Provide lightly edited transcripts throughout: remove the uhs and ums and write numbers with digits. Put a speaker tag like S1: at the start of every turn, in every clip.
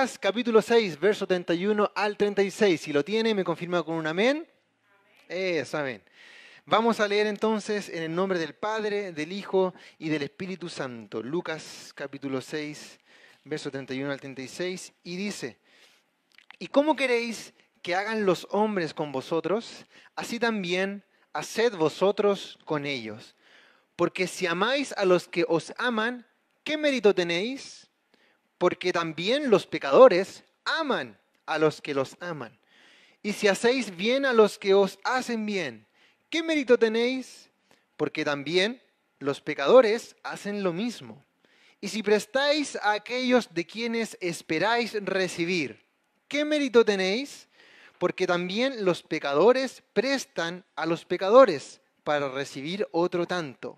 S1: Lucas capítulo 6, verso 31 al 36. Si lo tiene, me confirma con un amén. Eso, amén. Vamos a leer entonces en el nombre del Padre, del Hijo y del Espíritu Santo. Lucas capítulo 6, verso 31 al 36. Y dice: ¿Y cómo queréis que hagan los hombres con vosotros? Así también haced vosotros con ellos. Porque si amáis a los que os aman, ¿qué mérito tenéis? Porque también los pecadores aman a los que los aman. Y si hacéis bien a los que os hacen bien, ¿qué mérito tenéis? Porque también los pecadores hacen lo mismo. Y si prestáis a aquellos de quienes esperáis recibir, ¿qué mérito tenéis? Porque también los pecadores prestan a los pecadores para recibir otro tanto.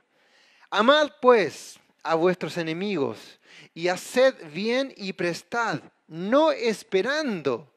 S1: Amad pues a vuestros enemigos y haced bien y prestad, no esperando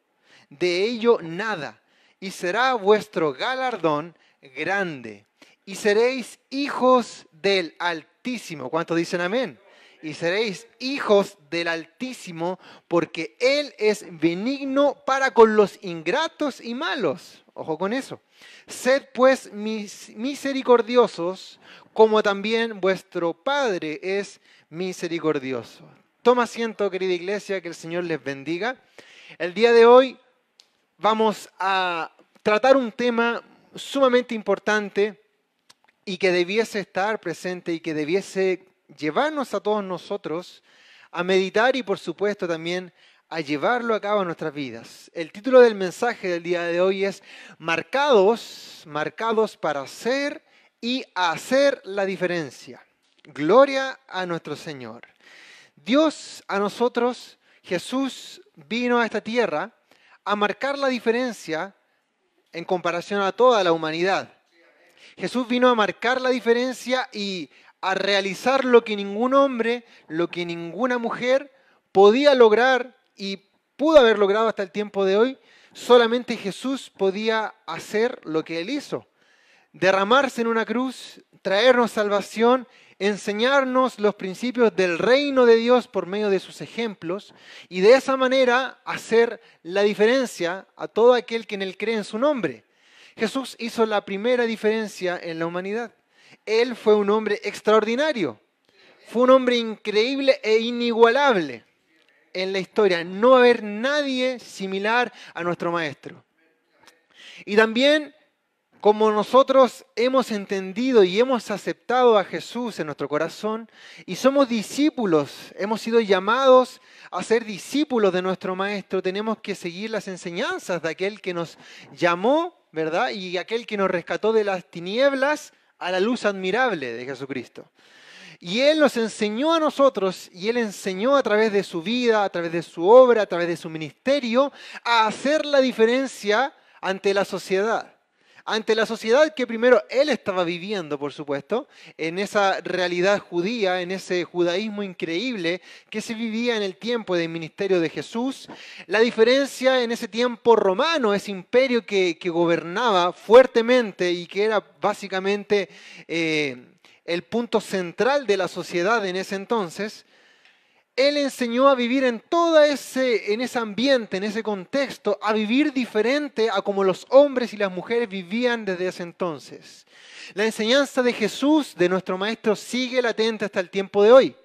S1: de ello nada, y será vuestro galardón grande, y seréis hijos del Altísimo. ¿Cuántos dicen amén? Y seréis hijos del Altísimo, porque Él es benigno para con los ingratos y malos. Ojo con eso. Sed pues misericordiosos, como también vuestro Padre es misericordioso. Toma asiento, querida iglesia, que el Señor les bendiga. El día de hoy vamos a tratar un tema sumamente importante y que debiese estar presente y que debiese llevarnos a todos nosotros a meditar y por supuesto también a llevarlo a cabo en nuestras vidas. El título del mensaje del día de hoy es marcados para ser y hacer la diferencia. Gloria a nuestro Señor. Dios a nosotros, Jesús vino a esta tierra a marcar la diferencia en comparación a toda la humanidad. Jesús vino a marcar la diferencia y a realizar lo que ningún hombre, lo que ninguna mujer podía lograr y pudo haber logrado hasta el tiempo de hoy. Solamente Jesús podía hacer lo que Él hizo: derramarse en una cruz, traernos salvación, enseñarnos los principios del reino de Dios por medio de sus ejemplos y de esa manera hacer la diferencia a todo aquel que en Él cree en su nombre. Jesús hizo la primera diferencia en la humanidad. Él fue un hombre extraordinario, fue un hombre increíble e inigualable en la historia. No va a haber nadie similar a nuestro Maestro. Y también, como nosotros hemos entendido y hemos aceptado a Jesús en nuestro corazón y somos discípulos, hemos sido llamados a ser discípulos de nuestro Maestro, tenemos que seguir las enseñanzas de aquel que nos llamó, ¿verdad? Y aquel que nos rescató de las tinieblas a la luz admirable de Jesucristo. Y Él nos enseñó a nosotros, y Él enseñó a través de su vida, a través de su obra, a través de su ministerio, a hacer la diferencia ante la sociedad. Ante la sociedad que primero Él estaba viviendo, por supuesto, en esa realidad judía, en ese judaísmo increíble que se vivía en el tiempo del ministerio de Jesús. La diferencia en ese tiempo romano, ese imperio que gobernaba fuertemente y que era básicamente el punto central de la sociedad en ese entonces. Él enseñó a vivir en ese ambiente, en ese contexto, a vivir diferente a como los hombres y las mujeres vivían desde ese entonces. La enseñanza de Jesús, de nuestro Maestro, sigue latente hasta el tiempo de hoy.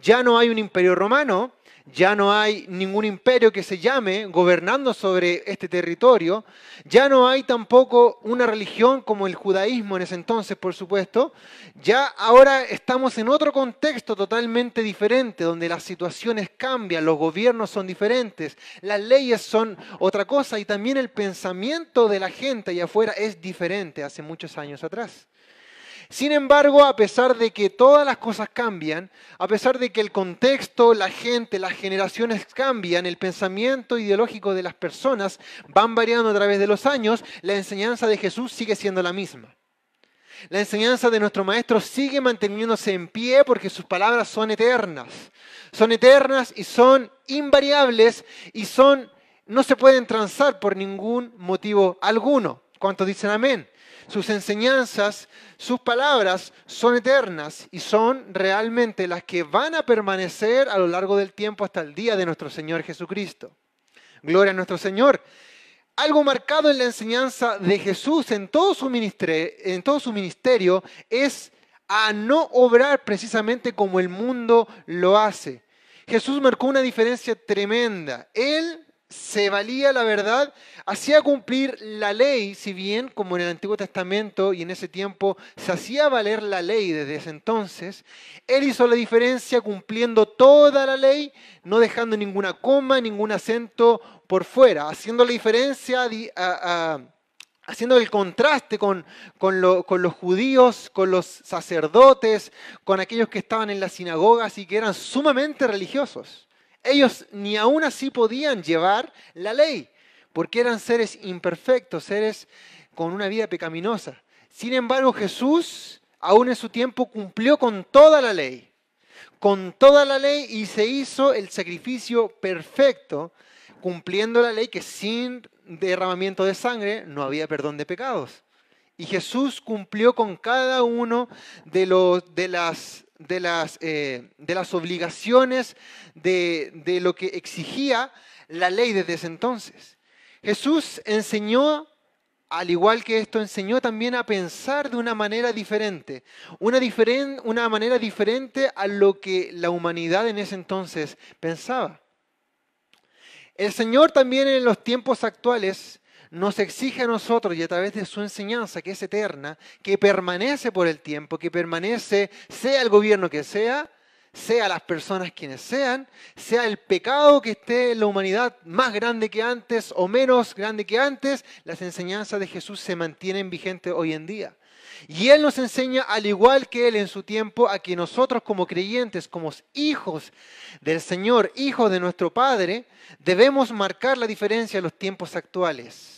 S1: Ya no hay un imperio romano, ya no hay ningún imperio que se llame gobernando sobre este territorio, ya no hay tampoco una religión como el judaísmo en ese entonces, por supuesto. Ya ahora estamos en otro contexto totalmente diferente, donde las situaciones cambian, los gobiernos son diferentes, las leyes son otra cosa y también el pensamiento de la gente allá afuera es diferente hace muchos años atrás. Sin embargo, a pesar de que todas las cosas cambian, a pesar de que el contexto, la gente, las generaciones cambian, el pensamiento ideológico de las personas van variando a través de los años, la enseñanza de Jesús sigue siendo la misma. La enseñanza de nuestro Maestro sigue manteniéndose en pie porque sus palabras son eternas. Son eternas y son invariables y no se pueden transar por ningún motivo alguno. ¿Cuántos dicen amén? Sus enseñanzas, sus palabras son eternas y son realmente las que van a permanecer a lo largo del tiempo hasta el día de nuestro Señor Jesucristo. Gloria a nuestro Señor. Algo marcado en la enseñanza de Jesús en todo su ministerio es a no obrar precisamente como el mundo lo hace. Jesús marcó una diferencia tremenda. Él se valía, la verdad, hacía cumplir la ley, si bien como en el Antiguo Testamento y en ese tiempo se hacía valer la ley desde ese entonces, Él hizo la diferencia cumpliendo toda la ley, no dejando ninguna coma, ningún acento por fuera, haciendo la diferencia, haciendo el contraste con los judíos, con los sacerdotes, con aquellos que estaban en las sinagogas y que eran sumamente religiosos. Ellos ni aún así podían llevar la ley, porque eran seres imperfectos, seres con una vida pecaminosa. Sin embargo, Jesús, aún en su tiempo, cumplió con toda la ley y se hizo el sacrificio perfecto, cumpliendo la ley que sin derramamiento de sangre no había perdón de pecados. Y Jesús cumplió con cada uno de las obligaciones de lo que exigía la ley desde ese entonces. Jesús enseñó, al igual que esto, enseñó también a pensar de una manera diferente, una manera diferente a lo que la humanidad en ese entonces pensaba. El Señor también en los tiempos actuales nos exige a nosotros, y a través de su enseñanza, que es eterna, que permanece por el tiempo, que permanece, sea el gobierno que sea las personas quienes sean, sea el pecado que esté en la humanidad más grande que antes o menos grande que antes, las enseñanzas de Jesús se mantienen vigentes hoy en día. Y Él nos enseña, al igual que Él en su tiempo, a que nosotros como creyentes, como hijos del Señor, hijos de nuestro Padre, debemos marcar la diferencia en los tiempos actuales.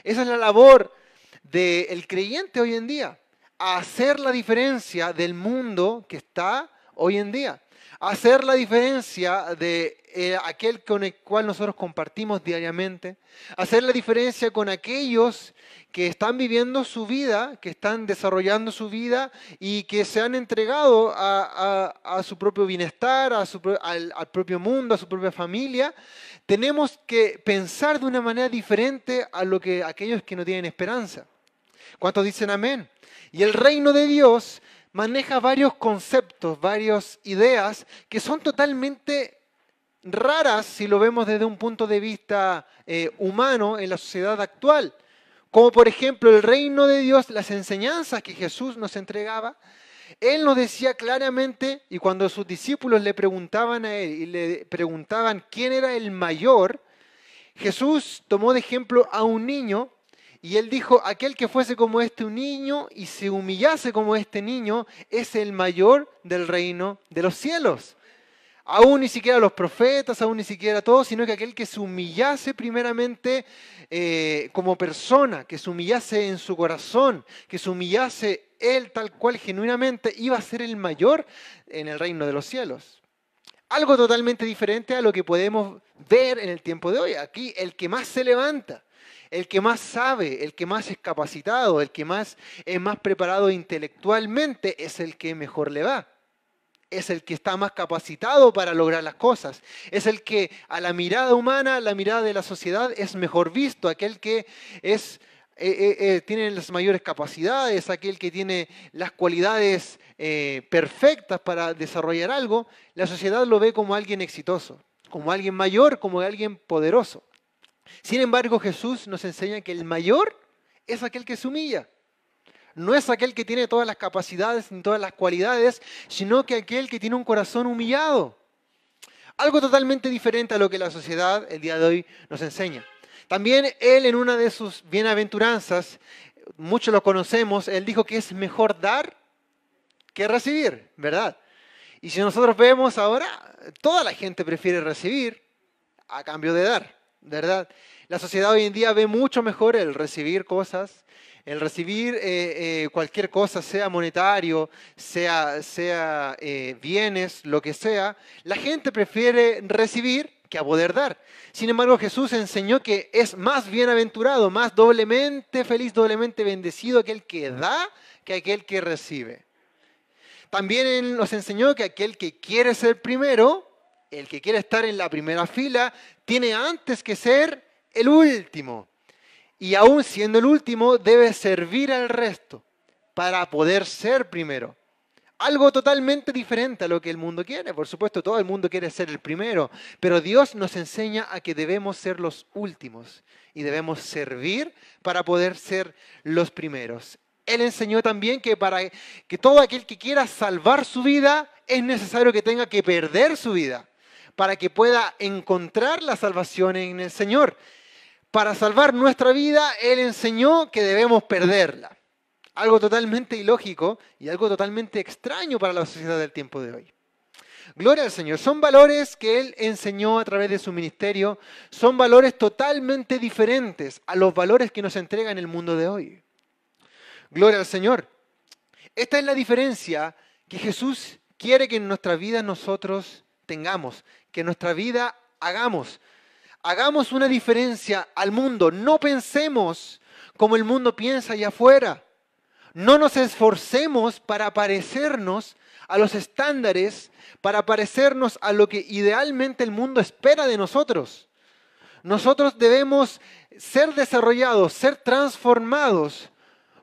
S1: Esa es la labor del creyente hoy en día, hacer la diferencia del mundo que está hoy en día, hacer la diferencia de aquel con el cual nosotros compartimos diariamente, hacer la diferencia con aquellos que están viviendo su vida, que están desarrollando su vida y que se han entregado a su propio bienestar, al propio mundo, a su propia familia. Tenemos que pensar de una manera diferente a lo que aquellos que no tienen esperanza. ¿Cuántos dicen amén? Y el reino de Dios maneja varios conceptos, varias ideas que son totalmente raras si lo vemos desde un punto de vista humano en la sociedad actual. Como por ejemplo el reino de Dios, las enseñanzas que Jesús nos entregaba, Él nos decía claramente, y cuando sus discípulos le preguntaban a Él y le preguntaban quién era el mayor, Jesús tomó de ejemplo a un niño y Él dijo, aquel que fuese como un niño y se humillase como este niño, es el mayor del reino de los cielos. Aún ni siquiera los profetas, aún ni siquiera todos, sino que aquel que se humillase primeramente como persona, que se humillase en su corazón, que se humillase él tal cual genuinamente, iba a ser el mayor en el reino de los cielos. Algo totalmente diferente a lo que podemos ver en el tiempo de hoy. Aquí el que más se levanta, el que más sabe, el que más es capacitado, el que más es más preparado intelectualmente, es el que mejor le va. Es el que está más capacitado para lograr las cosas. Es el que a la mirada humana, la mirada de la sociedad, es mejor visto. Aquel que tiene las mayores capacidades, aquel que tiene las cualidades perfectas para desarrollar algo, la sociedad lo ve como alguien exitoso, como alguien mayor, como alguien poderoso. Sin embargo, Jesús nos enseña que el mayor es aquel que se humilla. No es aquel que tiene todas las capacidades ni todas las cualidades, sino que aquel que tiene un corazón humillado. Algo totalmente diferente a lo que la sociedad el día de hoy nos enseña. También Él en una de sus bienaventuranzas, muchos lo conocemos, Él dijo que es mejor dar que recibir, ¿verdad? Y si nosotros vemos ahora, toda la gente prefiere recibir a cambio de dar, ¿verdad? La sociedad hoy en día ve mucho mejor el recibir cosas, el recibir cualquier cosa, sea monetario, sea bienes, lo que sea. La gente prefiere recibir que a poder dar. Sin embargo, Jesús enseñó que es más bienaventurado, más doblemente feliz, doblemente bendecido aquel que da que aquel que recibe. También Él nos enseñó que aquel que quiere ser primero, el que quiere estar en la primera fila, tiene antes que ser el último. Y aún siendo el último, debe servir al resto para poder ser primero. Algo totalmente diferente a lo que el mundo quiere. Por supuesto, todo el mundo quiere ser el primero, pero Dios nos enseña a que debemos ser los últimos y debemos servir para poder ser los primeros. Él enseñó también que para que todo aquel que quiera salvar su vida es necesario que tenga que perder su vida para que pueda encontrar la salvación en el Señor. Para salvar nuestra vida, Él enseñó que debemos perderla. Algo totalmente ilógico y algo totalmente extraño para la sociedad del tiempo de hoy. Gloria al Señor. Son valores que Él enseñó a través de su ministerio. Son valores totalmente diferentes a los valores que nos entrega en el mundo de hoy. Gloria al Señor. Esta es la diferencia que Jesús quiere que en nuestra vida nosotros tengamos, que en nuestra vida hagamos. Hagamos una diferencia al mundo. No pensemos como el mundo piensa allá afuera. No nos esforcemos para parecernos a los estándares, para parecernos a lo que idealmente el mundo espera de nosotros. Nosotros debemos ser desarrollados, ser transformados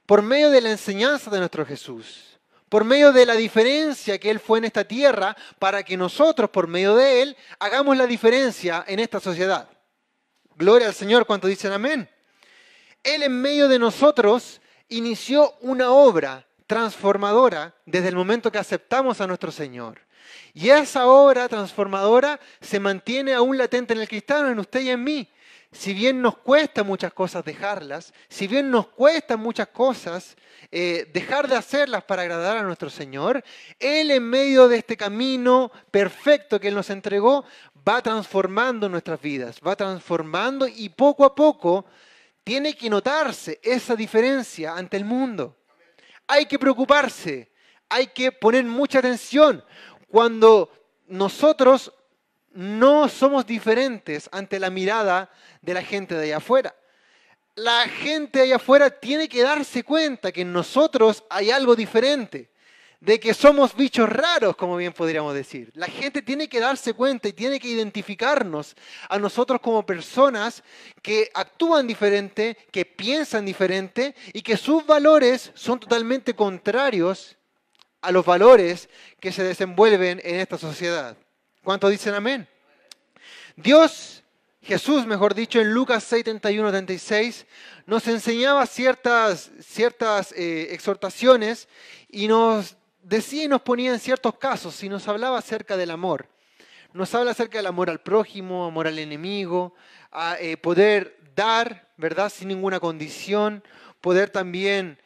S1: por medio de la enseñanza de nuestro Jesús, por medio de la diferencia que Él fue en esta tierra, para que nosotros, por medio de Él, hagamos la diferencia en esta sociedad. Gloria al Señor, ¿cuántos dicen amén? Él en medio de nosotros inició una obra transformadora desde el momento que aceptamos a nuestro Señor. Y esa obra transformadora se mantiene aún latente en el cristiano, en usted y en mí. Si bien nos cuesta muchas cosas dejarlas, si bien nos cuesta muchas cosas dejar de hacerlas para agradar a nuestro Señor, Él en medio de este camino perfecto que Él nos entregó, va transformando nuestras vidas, va transformando y poco a poco tiene que notarse esa diferencia ante el mundo. Hay que preocuparse, hay que poner mucha atención cuando nosotros no somos diferentes ante la mirada de la gente de allá afuera. La gente de allá afuera tiene que darse cuenta que en nosotros hay algo diferente, de que somos bichos raros, como bien podríamos decir. La gente tiene que darse cuenta y tiene que identificarnos a nosotros como personas que actúan diferente, que piensan diferente y que sus valores son totalmente contrarios a los valores que se desenvuelven en esta sociedad. ¿Cuántos dicen amén? Dios, Jesús, mejor dicho, en Lucas 6, 31, 36, nos enseñaba ciertas exhortaciones y nos decía y nos ponía en ciertos casos y nos hablaba acerca del amor. Nos habla acerca del amor al prójimo, amor al enemigo, poder dar, ¿verdad?, sin ninguna condición, poder también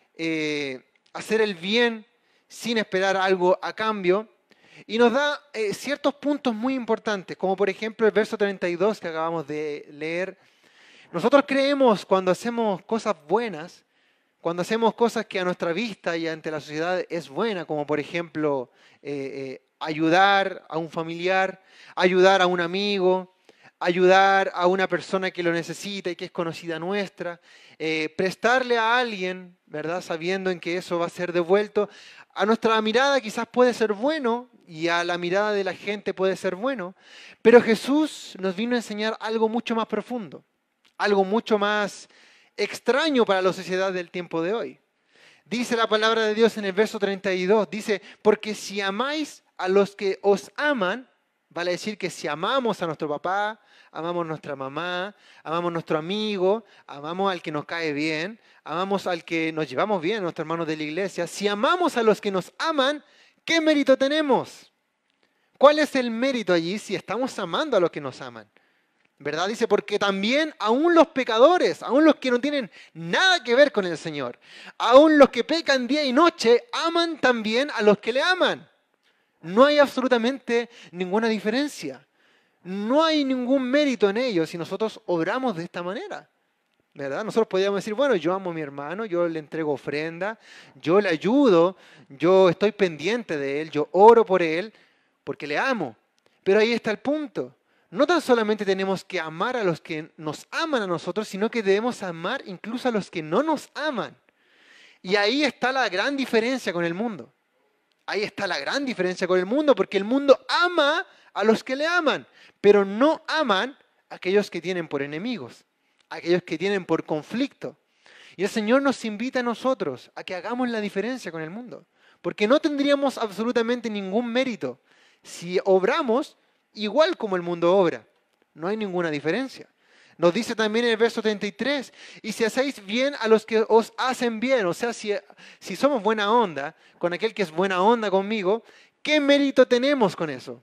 S1: hacer el bien sin esperar algo a cambio. Y nos da ciertos puntos muy importantes, como por ejemplo el verso 32 que acabamos de leer. Nosotros creemos cuando hacemos cosas buenas, cuando hacemos cosas que a nuestra vista y ante la sociedad es buena, como por ejemplo ayudar a un familiar, ayudar a un amigo, ayudar a una persona que lo necesita y que es conocida nuestra, prestarle a alguien, ¿verdad?, sabiendo en que eso va a ser devuelto. A nuestra mirada quizás puede ser bueno y a la mirada de la gente puede ser bueno, pero Jesús nos vino a enseñar algo mucho más profundo, algo mucho más extraño para la sociedad del tiempo de hoy. Dice la palabra de Dios en el verso 32, dice, porque si amáis a los que os aman, vale decir que si amamos a nuestro papá, amamos a nuestra mamá, amamos a nuestro amigo, amamos al que nos cae bien, amamos al que nos llevamos bien, a nuestros hermanos de la iglesia, si amamos a los que nos aman, ¿qué mérito tenemos? ¿Cuál es el mérito allí si estamos amando a los que nos aman? ¿Verdad? Dice, porque también aún los pecadores, aún los que no tienen nada que ver con el Señor, aún los que pecan día y noche, aman también a los que le aman. No hay absolutamente ninguna diferencia. No hay ningún mérito en ello si nosotros obramos de esta manera. ¿Verdad? Nosotros podríamos decir, bueno, yo amo a mi hermano, yo le entrego ofrenda, yo le ayudo, yo estoy pendiente de él, yo oro por él, porque le amo. Pero ahí está el punto. no tan solamente tenemos que amar a los que nos aman a nosotros, sino que debemos amar incluso a los que no nos aman. Y ahí está la gran diferencia con el mundo. Ahí está la gran diferencia con el mundo, porque el mundo ama a los que le aman, pero no aman a aquellos que tienen por enemigos, a aquellos que tienen por conflicto. Y el Señor nos invita a nosotros a que hagamos la diferencia con el mundo, porque no tendríamos absolutamente ningún mérito si obramos igual como el mundo obra. No hay ninguna diferencia. Nos dice también en el verso 33, y si hacéis bien a los que os hacen bien, o sea, si somos buena onda con aquel que es buena onda conmigo, ¿qué mérito tenemos con eso?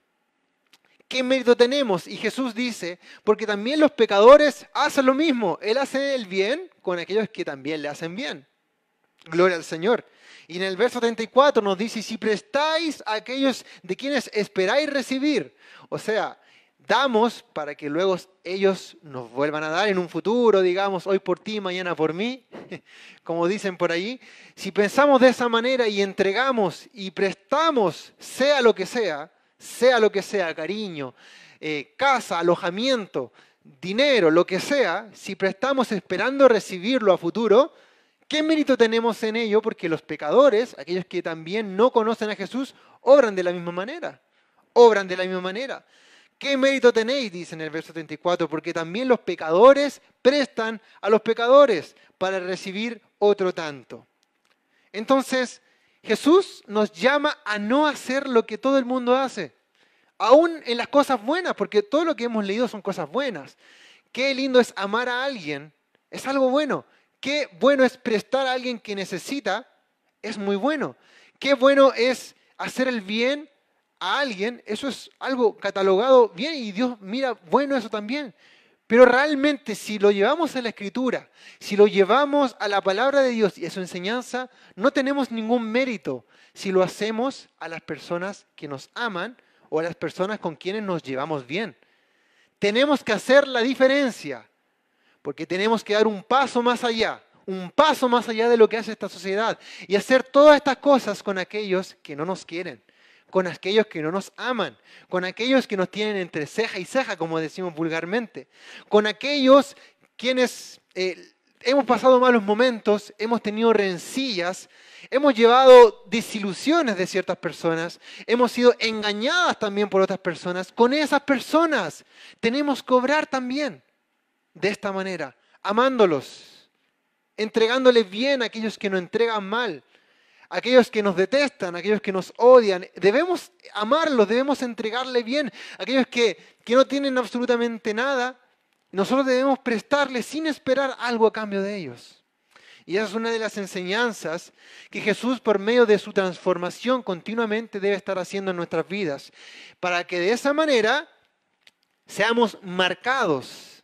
S1: ¿Qué mérito tenemos? Y Jesús dice, porque también los pecadores hacen lo mismo. Él hace el bien con aquellos que también le hacen bien. Gloria al Señor. Y en el verso 34 nos dice, si prestáis a aquellos de quienes esperáis recibir, o sea, damos para que luego ellos nos vuelvan a dar en un futuro, digamos, hoy por ti, mañana por mí, como dicen por ahí. Si pensamos de esa manera y entregamos y prestamos, sea lo que sea, cariño, casa, alojamiento, dinero, lo que sea, si prestamos esperando recibirlo a futuro, ¿qué mérito tenemos en ello? Porque los pecadores, aquellos que también no conocen a Jesús, obran de la misma manera. Obran de la misma manera. ¿Qué mérito tenéis? Dice en el verso 34, porque también los pecadores prestan a los pecadores para recibir otro tanto. Entonces, Jesús nos llama a no hacer lo que todo el mundo hace, aún en las cosas buenas, porque todo lo que hemos leído son cosas buenas. Qué lindo es amar a alguien, es algo bueno. Qué bueno es prestar a alguien que necesita, es muy bueno. Qué bueno es hacer el bien a alguien, eso es algo catalogado bien y Dios mira bueno eso también. Pero realmente si lo llevamos a la Escritura, si lo llevamos a la palabra de Dios y a su enseñanza, no tenemos ningún mérito si lo hacemos a las personas que nos aman o a las personas con quienes nos llevamos bien. Tenemos que hacer la diferencia, porque tenemos que dar un paso más allá de lo que hace esta sociedad y hacer todas estas cosas con aquellos que no nos quieren, con aquellos que no nos aman, con aquellos que nos tienen entre ceja y ceja, como decimos vulgarmente, con aquellos quienes hemos pasado malos momentos, hemos tenido rencillas, hemos llevado desilusiones de ciertas personas, hemos sido engañadas también por otras personas. Con esas personas tenemos que obrar también de esta manera, amándolos, entregándoles bien a aquellos que nos entregan mal, aquellos que nos detestan, aquellos que nos odian. Debemos amarlos, debemos entregarle bien. Aquellos que no tienen absolutamente nada, nosotros debemos prestarles sin esperar algo a cambio de ellos. Y esa es una de las enseñanzas que Jesús, por medio de su transformación, continuamente debe estar haciendo en nuestras vidas, para que de esa manera seamos marcados,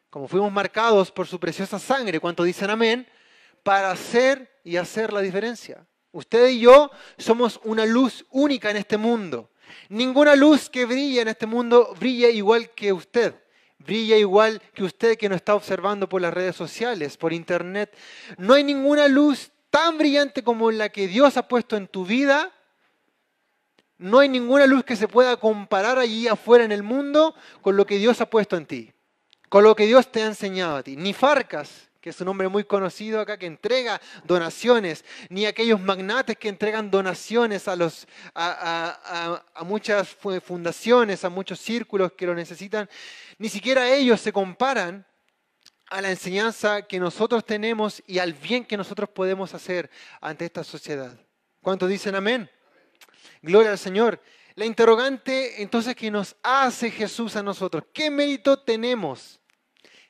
S1: como fuimos marcados por su preciosa sangre, ¿cuántos dicen amén? Para hacer y hacer la diferencia. Usted y yo somos una luz única en este mundo. Ninguna luz que brilla en este mundo brilla igual que usted. Brilla igual que usted que nos está observando por las redes sociales, por internet. No hay ninguna luz tan brillante como la que Dios ha puesto en tu vida. No hay ninguna luz que se pueda comparar allí afuera en el mundo con lo que Dios ha puesto en ti, con lo que Dios te ha enseñado a ti. Ni Farcas, que es un hombre muy conocido acá, que entrega donaciones, ni aquellos magnates que entregan donaciones a muchas fundaciones, a muchos círculos que lo necesitan, ni siquiera ellos se comparan a la enseñanza que nosotros tenemos y al bien que nosotros podemos hacer ante esta sociedad. ¿Cuántos dicen amén? Gloria al Señor. La interrogante entonces que nos hace Jesús a nosotros, ¿qué mérito tenemos?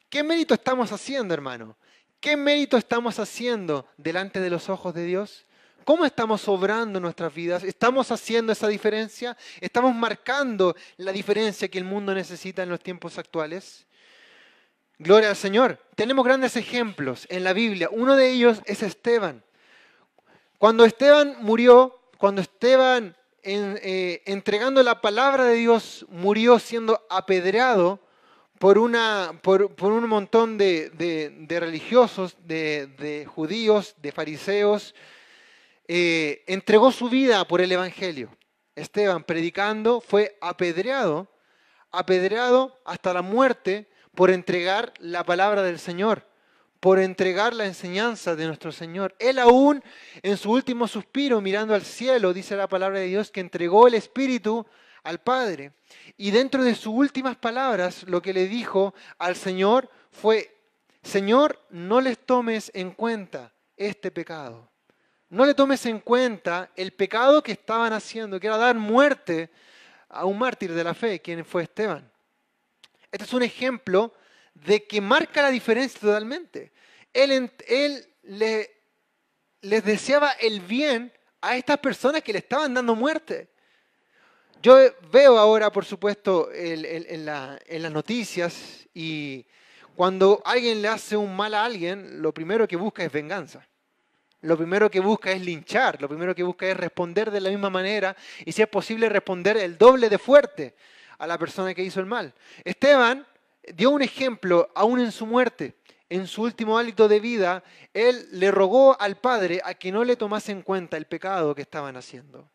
S1: ¿Qué mérito estamos haciendo, hermano? ¿Qué mérito estamos haciendo delante de los ojos de Dios? ¿Cómo estamos obrando en nuestras vidas? ¿Estamos haciendo esa diferencia? ¿Estamos marcando la diferencia que el mundo necesita en los tiempos actuales? Gloria al Señor. Tenemos grandes ejemplos en la Biblia. Uno de ellos es Esteban. Cuando Esteban murió, cuando Esteban entregando la palabra de Dios murió siendo apedreado por un montón de religiosos, de judíos, de fariseos, entregó su vida por el Evangelio. Esteban, predicando, fue apedreado apedreado hasta la muerte por entregar la palabra del Señor, por entregar la enseñanza de nuestro Señor. Él aún en su último suspiro, mirando al cielo, dice la palabra de Dios, que entregó el Espíritu al Padre. Y dentro de sus últimas palabras, lo que le dijo al Señor fue: Señor, no les tomes en cuenta este pecado. No le tomes en cuenta el pecado que estaban haciendo, que era dar muerte a un mártir de la fe, quien fue Esteban. Este es un ejemplo de que marca la diferencia totalmente. Él les deseaba el bien a estas personas que le estaban dando muerte. Yo veo ahora, por supuesto, en las noticias, y cuando alguien le hace un mal a alguien, lo primero que busca es venganza. Lo primero que busca es linchar, lo primero que busca es responder de la misma manera y, si es posible, responder el doble de fuerte a la persona que hizo el mal. Esteban dio un ejemplo aún en su muerte. En su último hálito de vida, él le rogó al Padre a que no le tomase en cuenta el pecado que estaban haciendo.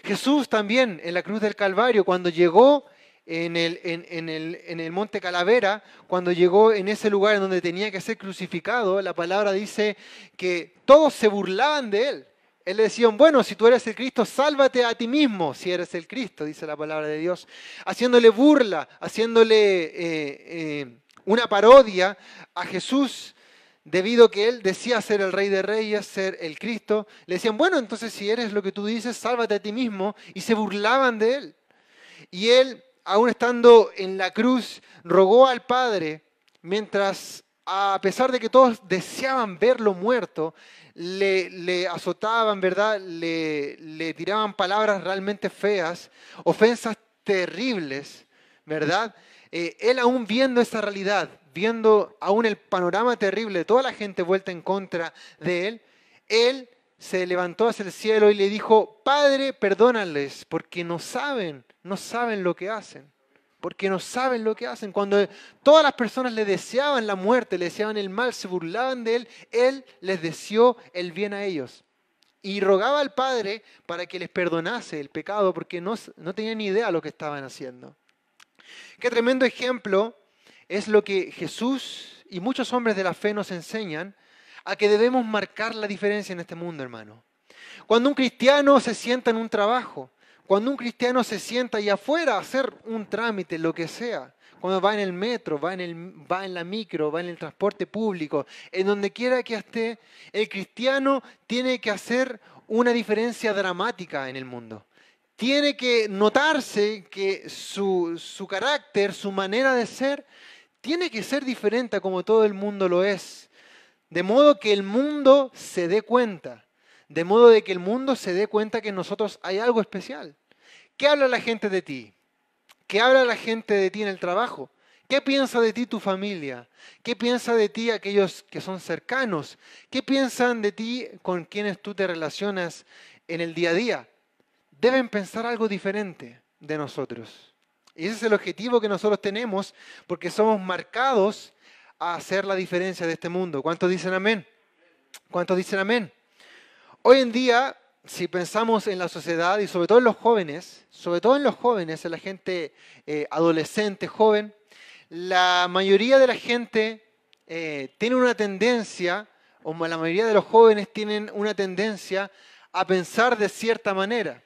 S1: Jesús también en la cruz del Calvario, cuando llegó en el Monte Calavera, cuando llegó en ese lugar en donde tenía que ser crucificado, la palabra dice que todos se burlaban de él. Él le decían: bueno, si tú eres el Cristo, sálvate a ti mismo si eres el Cristo, dice la palabra de Dios. Haciéndole burla, haciéndole una parodia a Jesús, debido a que él decía ser el Rey de Reyes, ser el Cristo. Le decían: bueno, entonces si eres lo que tú dices, sálvate a ti mismo. Y se burlaban de él. Y él, aún estando en la cruz, rogó al Padre, mientras, a pesar de que todos deseaban verlo muerto, le azotaban, ¿verdad? Le tiraban palabras realmente feas, ofensas terribles, ¿verdad? Él, aún viendo esa realidad, viendo aún el panorama terrible de toda la gente vuelta en contra de él se levantó hacia el cielo y le dijo: Padre, perdónales, porque no saben lo que hacen. Porque no saben lo que hacen. Cuando todas las personas le deseaban la muerte, le deseaban el mal, se burlaban de él les deseó el bien a ellos. Y rogaba al Padre para que les perdonase el pecado, porque no tenían ni idea de lo que estaban haciendo. Qué tremendo ejemplo es lo que Jesús y muchos hombres de la fe nos enseñan, a que debemos marcar la diferencia en este mundo, hermano. Cuando un cristiano se sienta en un trabajo, cuando un cristiano se sienta allá afuera a hacer un trámite, lo que sea, cuando va en el metro, va en la micro, va en el transporte público, en donde quiera que esté, el cristiano tiene que hacer una diferencia dramática en el mundo. Tiene que notarse que su carácter, su manera de ser, tiene que ser diferente a como todo el mundo lo es. De modo que el mundo se dé cuenta. De modo de que el mundo se dé cuenta que en nosotros hay algo especial. ¿Qué habla la gente de ti? ¿Qué habla la gente de ti en el trabajo? ¿Qué piensa de ti tu familia? ¿Qué piensa de ti aquellos que son cercanos? ¿Qué piensan de ti con quienes tú te relacionas en el día a día? Deben pensar algo diferente de nosotros. Y ese es el objetivo que nosotros tenemos, porque somos marcados a hacer la diferencia de este mundo. ¿Cuántos dicen amén? ¿Cuántos dicen amén? Hoy en día, si pensamos en la sociedad y sobre todo en los jóvenes, en la gente adolescente, joven, la mayoría de la gente tiene una tendencia, o la mayoría de los jóvenes tienen una tendencia a pensar de cierta manera.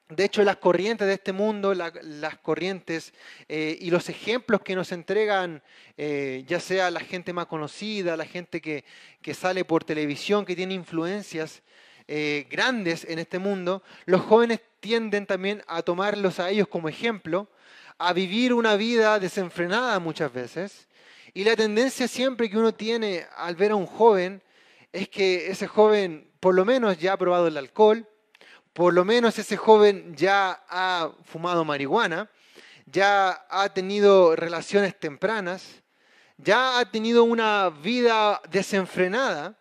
S1: De hecho, las corrientes de este mundo, las corrientes y los ejemplos que nos entregan, ya sea la gente más conocida, la gente que sale por televisión, que tiene influencias grandes en este mundo, los jóvenes tienden también a tomarlos a ellos como ejemplo, a vivir una vida desenfrenada muchas veces. Y la tendencia siempre que uno tiene al ver a un joven es que ese joven por lo menos ya ha probado el alcohol, por lo menos ese joven ya ha fumado marihuana, ya ha tenido relaciones tempranas, ya ha tenido una vida desenfrenada.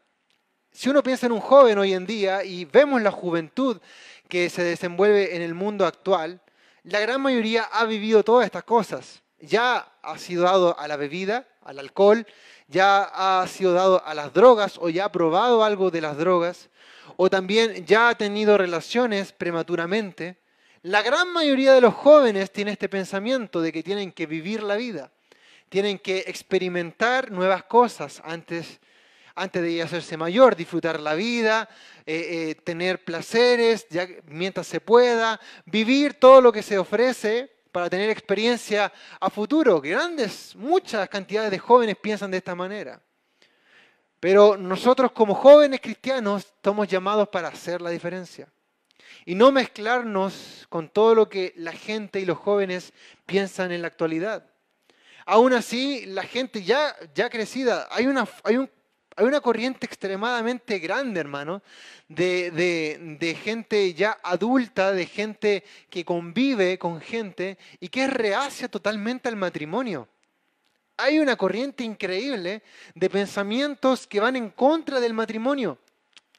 S1: Si uno piensa en un joven hoy en día y vemos la juventud que se desenvuelve en el mundo actual, la gran mayoría ha vivido todas estas cosas. Ya ha sido dado a la bebida, al alcohol, ya ha sido dado a las drogas o ya ha probado algo de las drogas, o también ya ha tenido relaciones prematuramente. La gran mayoría de los jóvenes tiene este pensamiento de que tienen que vivir la vida, tienen que experimentar nuevas cosas antes de hacerse mayor, disfrutar la vida, tener placeres mientras se pueda, vivir todo lo que se ofrece para tener experiencia a futuro. Muchas cantidades de jóvenes piensan de esta manera. Pero nosotros como jóvenes cristianos estamos llamados para hacer la diferencia y no mezclarnos con todo lo que la gente y los jóvenes piensan en la actualidad. Aún así, la gente ya crecida, hay una corriente extremadamente grande, hermano, de gente ya adulta, de gente que convive con gente y que es reacia totalmente al matrimonio. Hay una corriente increíble de pensamientos que van en contra del matrimonio,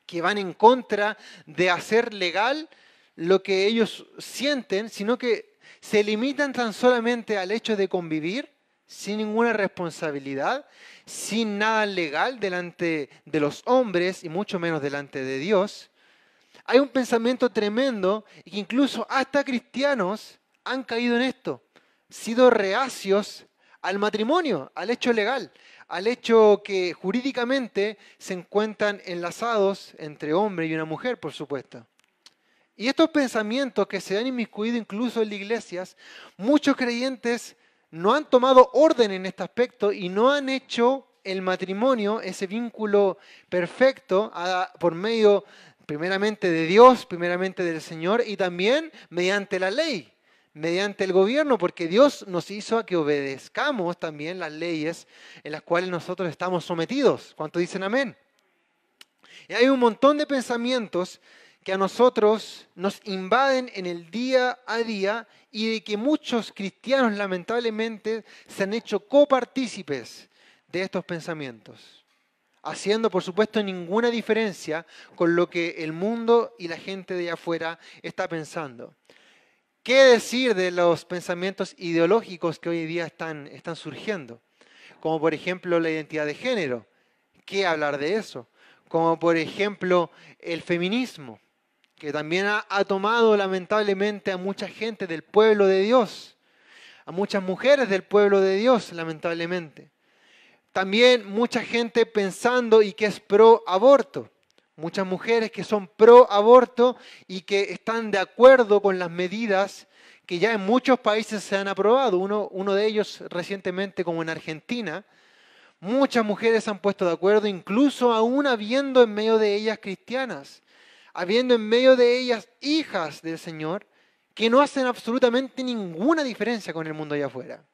S1: que van en contra de hacer legal lo que ellos sienten, sino que se limitan tan solamente al hecho de convivir sin ninguna responsabilidad, sin nada legal delante de los hombres y mucho menos delante de Dios. Hay un pensamiento tremendo y que incluso hasta cristianos han caído en esto, sido reacios al matrimonio, al hecho legal, al hecho que jurídicamente se encuentran enlazados entre hombre y una mujer, por supuesto. Y estos pensamientos que se han inmiscuido incluso en las iglesias, muchos creyentes no han tomado orden en este aspecto y no han hecho el matrimonio, ese vínculo perfecto, por medio primeramente de Dios, primeramente del Señor y también mediante la ley, mediante el gobierno, porque Dios nos hizo a que obedezcamos también las leyes en las cuales nosotros estamos sometidos. ¿Cuántos dicen amén? Y hay un montón de pensamientos que a nosotros nos invaden en el día a día y de que muchos cristianos lamentablemente se han hecho copartícipes de estos pensamientos, haciendo por supuesto ninguna diferencia con lo que el mundo y la gente de allá afuera está pensando. ¿Qué decir de los pensamientos ideológicos que hoy día están surgiendo? Como por ejemplo la identidad de género. ¿Qué hablar de eso? Como por ejemplo el feminismo, que también ha tomado lamentablemente a mucha gente del pueblo de Dios, a muchas mujeres del pueblo de Dios, lamentablemente. También mucha gente pensando y que es pro aborto. Muchas mujeres que son pro aborto y que están de acuerdo con las medidas que ya en muchos países se han aprobado. Uno de ellos recientemente, como en Argentina, muchas mujeres se han puesto de acuerdo, incluso aún habiendo en medio de ellas cristianas, habiendo en medio de ellas hijas del Señor, que no hacen absolutamente ninguna diferencia con el mundo allá afuera.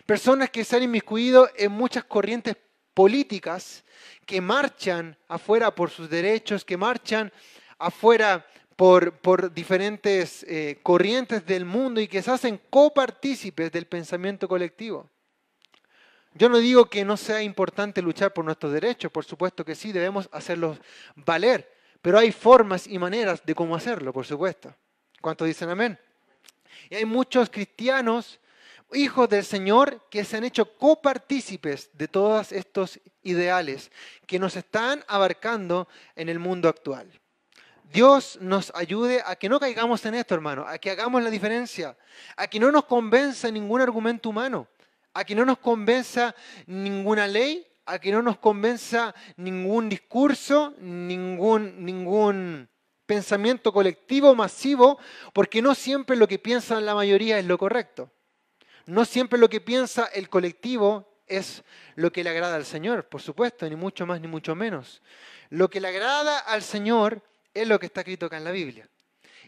S1: Personas que se han inmiscuido en muchas corrientes políticas, que marchan afuera por sus derechos, que marchan afuera por diferentes corrientes del mundo y que se hacen copartícipes del pensamiento colectivo. Yo no digo que no sea importante luchar por nuestros derechos, por supuesto que sí, debemos hacerlos valer, pero hay formas y maneras de cómo hacerlo, por supuesto. ¿Cuántos dicen amén? Y hay muchos cristianos, hijos del Señor, que se han hecho copartícipes de todos estos ideales que nos están abarcando en el mundo actual. Dios nos ayude a que no caigamos en esto, hermano, a que hagamos la diferencia, a que no nos convenza ningún argumento humano, a que no nos convenza ninguna ley, a que no nos convenza ningún discurso, ningún pensamiento colectivo masivo, porque no siempre lo que piensa la mayoría es lo correcto. No siempre lo que piensa el colectivo es lo que le agrada al Señor, por supuesto, ni mucho más ni mucho menos. Lo que le agrada al Señor es lo que está escrito acá en la Biblia.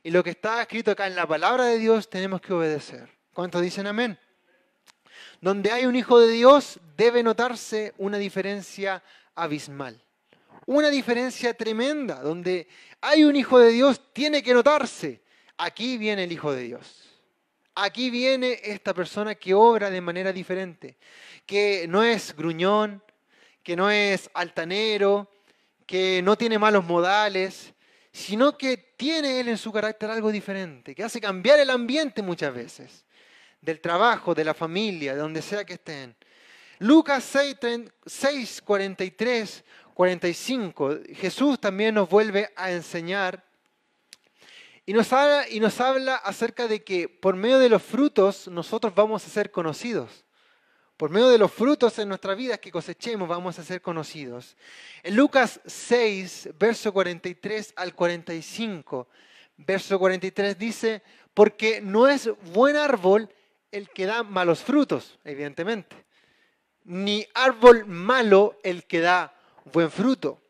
S1: Y lo que está escrito acá en la palabra de Dios tenemos que obedecer. ¿Cuántos dicen amén? Donde hay un hijo de Dios debe notarse una diferencia abismal. Una diferencia tremenda. Donde hay un hijo de Dios tiene que notarse. Aquí viene el hijo de Dios. Aquí viene esta persona que obra de manera diferente. Que no es gruñón, que no es altanero, que no tiene malos modales, sino que tiene él en su carácter algo diferente, que hace cambiar el ambiente muchas veces, del trabajo, de la familia, de donde sea que estén. Lucas 6, 43, 45, Jesús también nos vuelve a enseñar y nos habla acerca de que por medio de los frutos nosotros vamos a ser conocidos. Por medio de los frutos en nuestra vida que cosechemos vamos a ser conocidos. En Lucas 6, verso 43 al 45, verso 43 dice, porque no es buen árbol el que da malos frutos, evidentemente, ni árbol malo el que da buen fruto.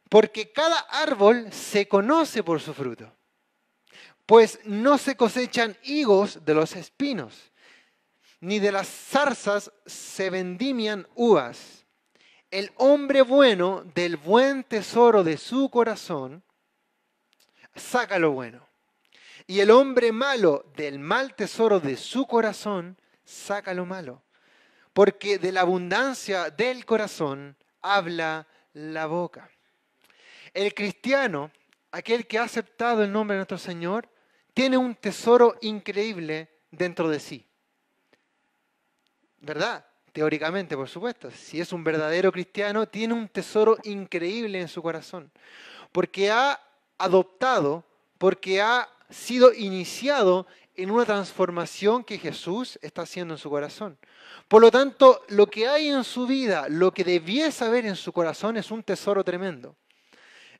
S1: Porque cada árbol se conoce por su fruto, pues no se cosechan higos de los espinos, ni de las zarzas se vendimian uvas. El hombre bueno del buen tesoro de su corazón saca lo bueno, y el hombre malo del mal tesoro de su corazón saca lo malo, porque de la abundancia del corazón habla la boca. El cristiano, aquel que ha aceptado el nombre de nuestro Señor, tiene un tesoro increíble dentro de sí. ¿Verdad? Teóricamente, por supuesto. Si es un verdadero cristiano, tiene un tesoro increíble en su corazón. Porque ha adoptado, porque ha sido iniciado en una transformación que Jesús está haciendo en su corazón. Por lo tanto, lo que hay en su vida, lo que debiese haber en su corazón es un tesoro tremendo.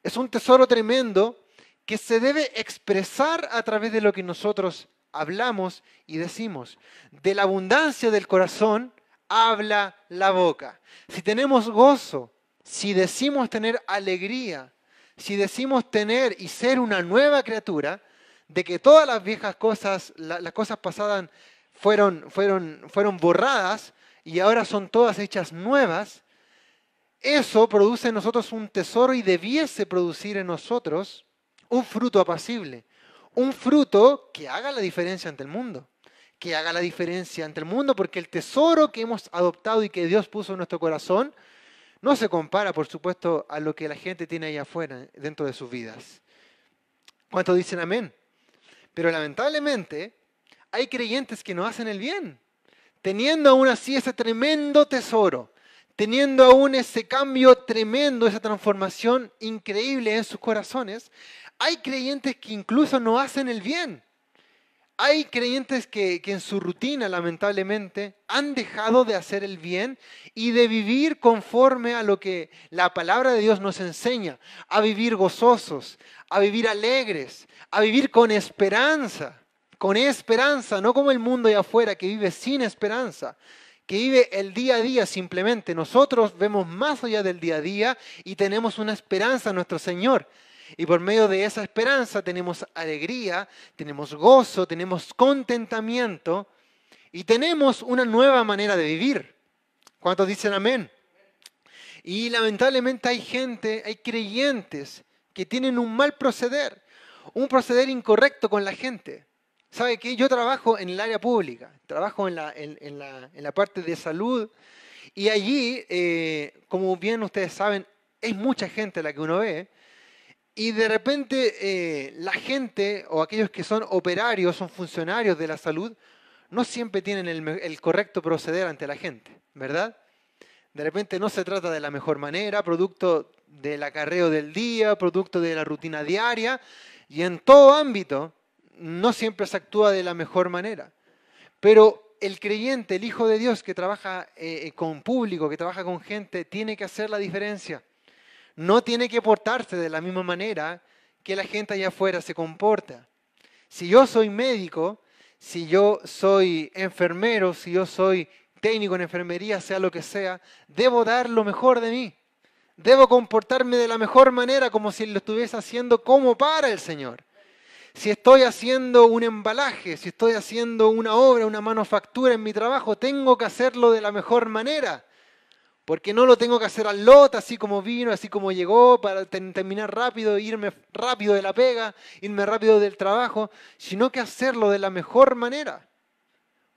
S1: Es un tesoro tremendo que se debe expresar a través de lo que nosotros hablamos y decimos. De la abundancia del corazón habla la boca. Si tenemos gozo, si decimos tener alegría, si decimos tener y ser una nueva criatura, de que todas las viejas cosas, las cosas pasadas fueron borradas y ahora son todas hechas nuevas, eso produce en nosotros un tesoro y debiese producir en nosotros un fruto apacible, un fruto que haga la diferencia ante el mundo, que haga la diferencia ante el mundo, porque el tesoro que hemos adoptado y que Dios puso en nuestro corazón no se compara, por supuesto, a lo que la gente tiene allá afuera, dentro de sus vidas. ¿Cuántos dicen amén? Pero lamentablemente hay creyentes que no hacen el bien, teniendo aún así ese tremendo tesoro, teniendo aún ese cambio tremendo, esa transformación increíble en sus corazones. Hay creyentes que incluso no hacen el bien. Hay creyentes que en su rutina, lamentablemente, han dejado de hacer el bien y de vivir conforme a lo que la palabra de Dios nos enseña, a vivir gozosos, a vivir alegres, a vivir con esperanza, no como el mundo allá afuera que vive sin esperanza, que vive el día a día simplemente. Nosotros vemos más allá del día a día y tenemos una esperanza en nuestro Señor. Y por medio de esa esperanza tenemos alegría, tenemos gozo, tenemos contentamiento y tenemos una nueva manera de vivir. ¿Cuántos dicen amén? Y lamentablemente hay creyentes que tienen un mal proceder, un proceder incorrecto con la gente. ¿Sabe qué? Yo trabajo en el área pública, trabajo en la parte de salud y allí, como bien ustedes saben, es mucha gente la que uno ve. Y de repente la gente o aquellos que son operarios, son funcionarios de la salud, no siempre tienen el correcto proceder ante la gente, ¿verdad? De repente no se trata de la mejor manera, producto del acarreo del día, producto de la rutina diaria, y en todo ámbito no siempre se actúa de la mejor manera. Pero el creyente, el Hijo de Dios que trabaja con público, que trabaja con gente, tiene que hacer la diferencia. No tiene que portarse de la misma manera que la gente allá afuera se comporta. Si yo soy médico, si yo soy enfermero, si yo soy técnico en enfermería, sea lo que sea, debo dar lo mejor de mí. Debo comportarme de la mejor manera como si lo estuviese haciendo como para el Señor. Si estoy haciendo un embalaje, si estoy haciendo una obra, una manufactura en mi trabajo, tengo que hacerlo de la mejor manera. Porque no lo tengo que hacer al lote, así como vino, así como llegó, para terminar rápido, irme rápido de la pega, irme rápido del trabajo, sino que hacerlo de la mejor manera.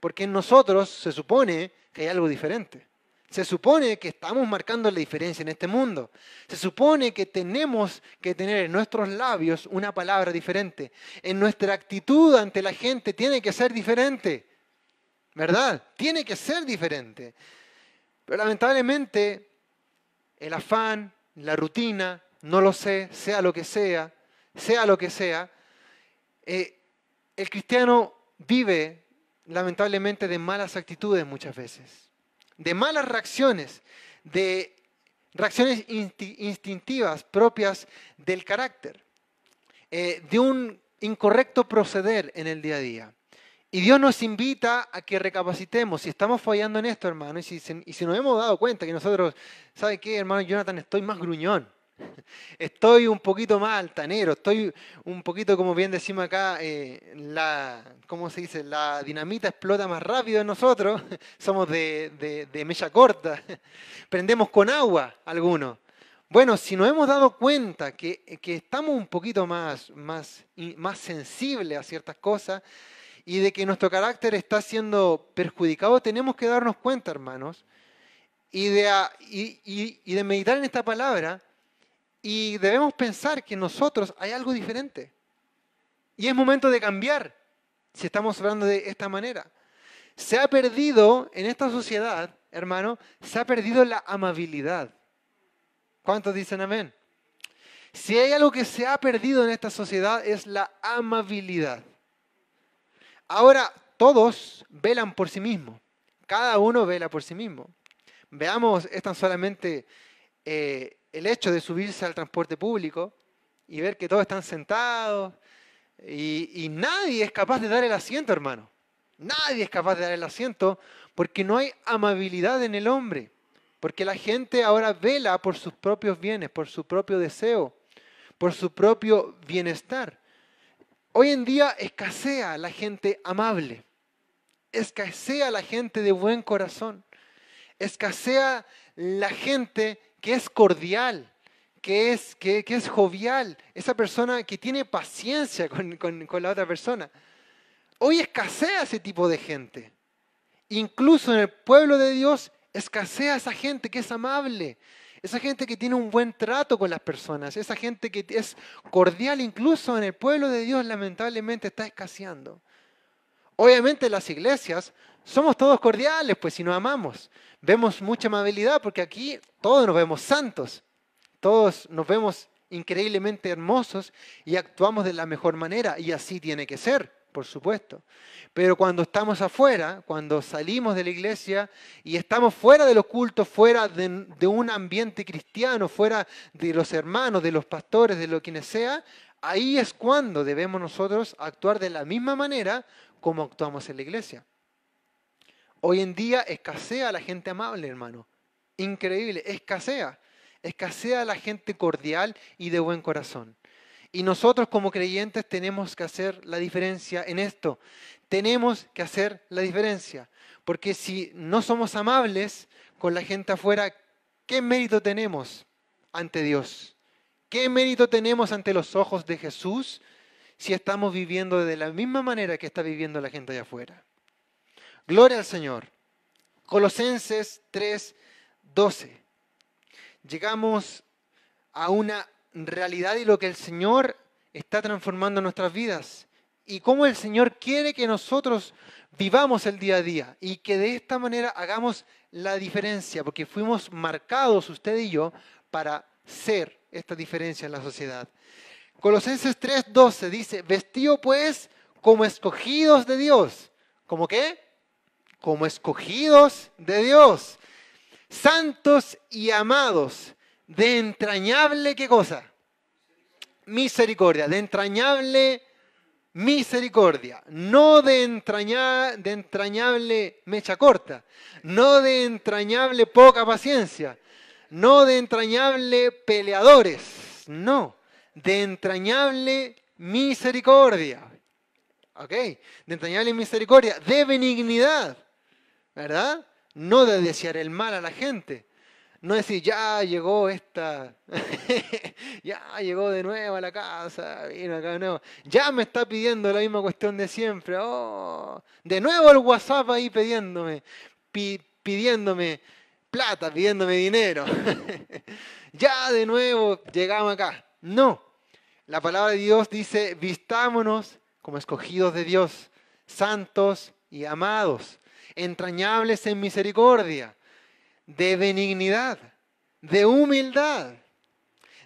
S1: Porque en nosotros se supone que hay algo diferente. Se supone que estamos marcando la diferencia en este mundo. Se supone que tenemos que tener en nuestros labios una palabra diferente. En nuestra actitud ante la gente tiene que ser diferente. ¿Verdad? Tiene que ser diferente. Pero lamentablemente el afán, la rutina, no lo sé, sea lo que sea, El cristiano vive lamentablemente de malas actitudes muchas veces, de malas reacciones, de reacciones instintivas propias del carácter, de un incorrecto proceder en el día a día. Y Dios nos invita a que recapacitemos si estamos fallando en esto, hermano, y si nos hemos dado cuenta que nosotros, ¿sabe qué, hermano Jonathan? Estoy más gruñón, estoy un poquito más altanero, estoy un poquito, como bien decimos acá, ¿cómo se dice? La dinamita explota más rápido en nosotros, somos de mecha corta, prendemos con agua algunos. Bueno, si nos hemos dado cuenta que estamos un poquito más sensibles a ciertas cosas y de que nuestro carácter está siendo perjudicado, tenemos que darnos cuenta, hermanos, y de meditar en esta palabra, y debemos pensar que en nosotros hay algo diferente. Y es momento de cambiar, si estamos hablando de esta manera. Se ha perdido en esta sociedad, hermano, se ha perdido la amabilidad. ¿Cuántos dicen amén? Si hay algo que se ha perdido en esta sociedad es la amabilidad. Ahora todos velan por sí mismos. Cada uno vela por sí mismo. Veamos, es tan solamente el hecho de subirse al transporte público y ver que todos están sentados y nadie es capaz de dar el asiento, hermano. Nadie es capaz de dar el asiento porque no hay amabilidad en el hombre. Porque la gente ahora vela por sus propios bienes, por su propio deseo, por su propio bienestar. Hoy en día escasea la gente amable, escasea la gente de buen corazón, escasea la gente que es cordial, que es jovial, esa persona que tiene paciencia con la otra persona. Hoy escasea ese tipo de gente. Incluso en el pueblo de Dios escasea esa gente que es amable, esa gente que tiene un buen trato con las personas, esa gente que es cordial. Incluso en el pueblo de Dios lamentablemente está escaseando. Obviamente en las iglesias somos todos cordiales, pues si nos amamos. Vemos mucha amabilidad porque aquí todos nos vemos santos, todos nos vemos increíblemente hermosos y actuamos de la mejor manera, y así tiene que ser, por supuesto. Pero cuando estamos afuera, cuando salimos de la iglesia y estamos fuera de los cultos, fuera de un ambiente cristiano, fuera de los hermanos, de los pastores, de lo quienes sea, ahí es cuando debemos nosotros actuar de la misma manera como actuamos en la iglesia. Hoy en día escasea la gente amable, hermano. Increíble, escasea. Escasea la gente cordial y de buen corazón. Y nosotros como creyentes tenemos que hacer la diferencia en esto. Tenemos que hacer la diferencia. Porque si no somos amables con la gente afuera, ¿qué mérito tenemos ante Dios? ¿Qué mérito tenemos ante los ojos de Jesús si estamos viviendo de la misma manera que está viviendo la gente allá afuera? Gloria al Señor. Colosenses 3:12. Llegamos a una realidad y lo que el Señor está transformando en nuestras vidas. Y cómo el Señor quiere que nosotros vivamos el día a día. Y que de esta manera hagamos la diferencia. Porque fuimos marcados, usted y yo, para ser esta diferencia en la sociedad. Colosenses 3:12 dice, vestido pues como escogidos de Dios. ¿Cómo qué? Como escogidos de Dios, santos y amados, de entrañable, ¿qué cosa? Misericordia, de entrañable misericordia, no de entrañable mecha corta, no de entrañable poca paciencia, no de entrañable peleadores, no, de entrañable misericordia, ¿ok? De entrañable misericordia, de benignidad, ¿verdad? No de desear el mal a la gente. No decir, ya llegó esta, ya llegó de nuevo a la casa, vino acá de nuevo. Ya me está pidiendo la misma cuestión de siempre. Oh, de nuevo el WhatsApp ahí pidiéndome plata, pidiéndome dinero. Ya de nuevo llegamos acá. No, la palabra de Dios dice, vistámonos como escogidos de Dios, santos y amados, entrañables en misericordia, de benignidad, de humildad,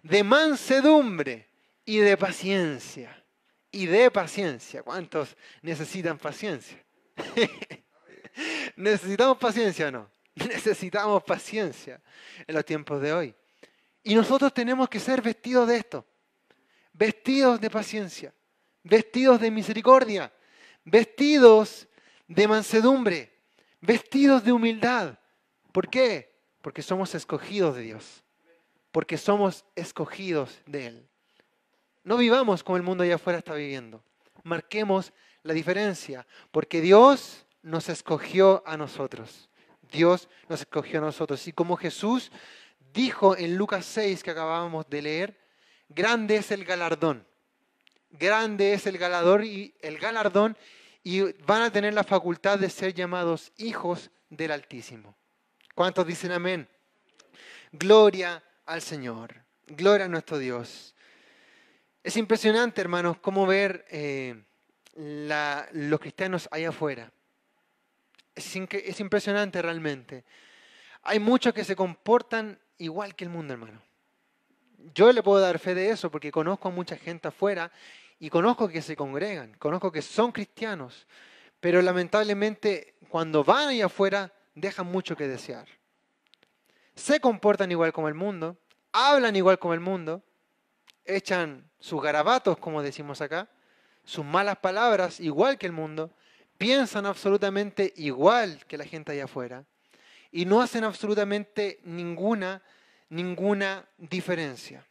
S1: de mansedumbre y de paciencia. y de paciencia. ¿Cuántos necesitan paciencia? ¿Necesitamos paciencia o no? Necesitamos paciencia en los tiempos de hoy. Y nosotros tenemos que ser vestidos de esto, vestidos de paciencia, vestidos de misericordia, vestidos de mansedumbre, vestidos de humildad. ¿Por qué? Porque somos escogidos de Dios, porque somos escogidos de Él. No vivamos como el mundo allá afuera está viviendo. Marquemos la diferencia, porque Dios nos escogió a nosotros. Dios nos escogió a nosotros. Y como Jesús dijo en Lucas 6 que acabábamos de leer, grande es el galardón. Grande es el galardón y van a tener la facultad de ser llamados hijos del Altísimo. ¿Cuántos dicen amén? Gloria al Señor. Gloria a nuestro Dios. Es impresionante, hermanos, cómo ver los cristianos allá afuera. Es impresionante realmente. Hay muchos que se comportan igual que el mundo, hermano. Yo le puedo dar fe de eso porque conozco a mucha gente afuera y conozco que se congregan, conozco que son cristianos, pero lamentablemente cuando van allá afuera dejan mucho que desear. Se comportan igual como el mundo, hablan igual como el mundo, echan sus garabatos, como decimos acá, sus malas palabras igual que el mundo, piensan absolutamente igual que la gente allá afuera y no hacen absolutamente ninguna diferencia.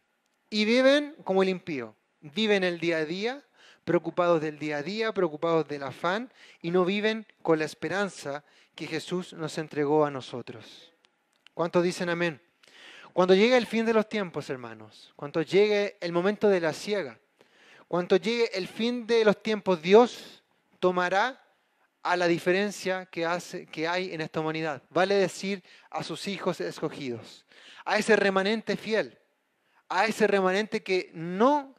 S1: Y viven como el impío, viven el día a día, preocupados del día a día, preocupados del afán y no viven con la esperanza que Jesús nos entregó a nosotros. ¿Cuántos dicen amén? Cuando llegue el fin de los tiempos, hermanos, cuando llegue el momento de la siega, cuando llegue el fin de los tiempos, Dios tomará a la diferencia que hay en esta humanidad. Vale decir a sus hijos escogidos, a ese remanente fiel, a ese remanente que no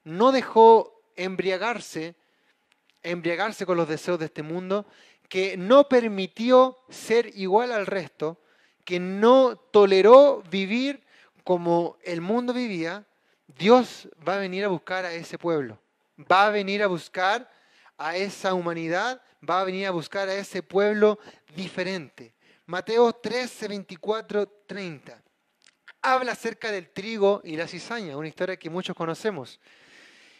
S1: dejó embriagarse con los deseos de este mundo, que no permitió ser igual al resto, que no toleró vivir como el mundo vivía. Dios va a venir a buscar a ese pueblo, va a venir a buscar a esa humanidad, va a venir a buscar a ese pueblo diferente. Mateo 13, 24, 30. Habla acerca del trigo y la cizaña, una historia que muchos conocemos.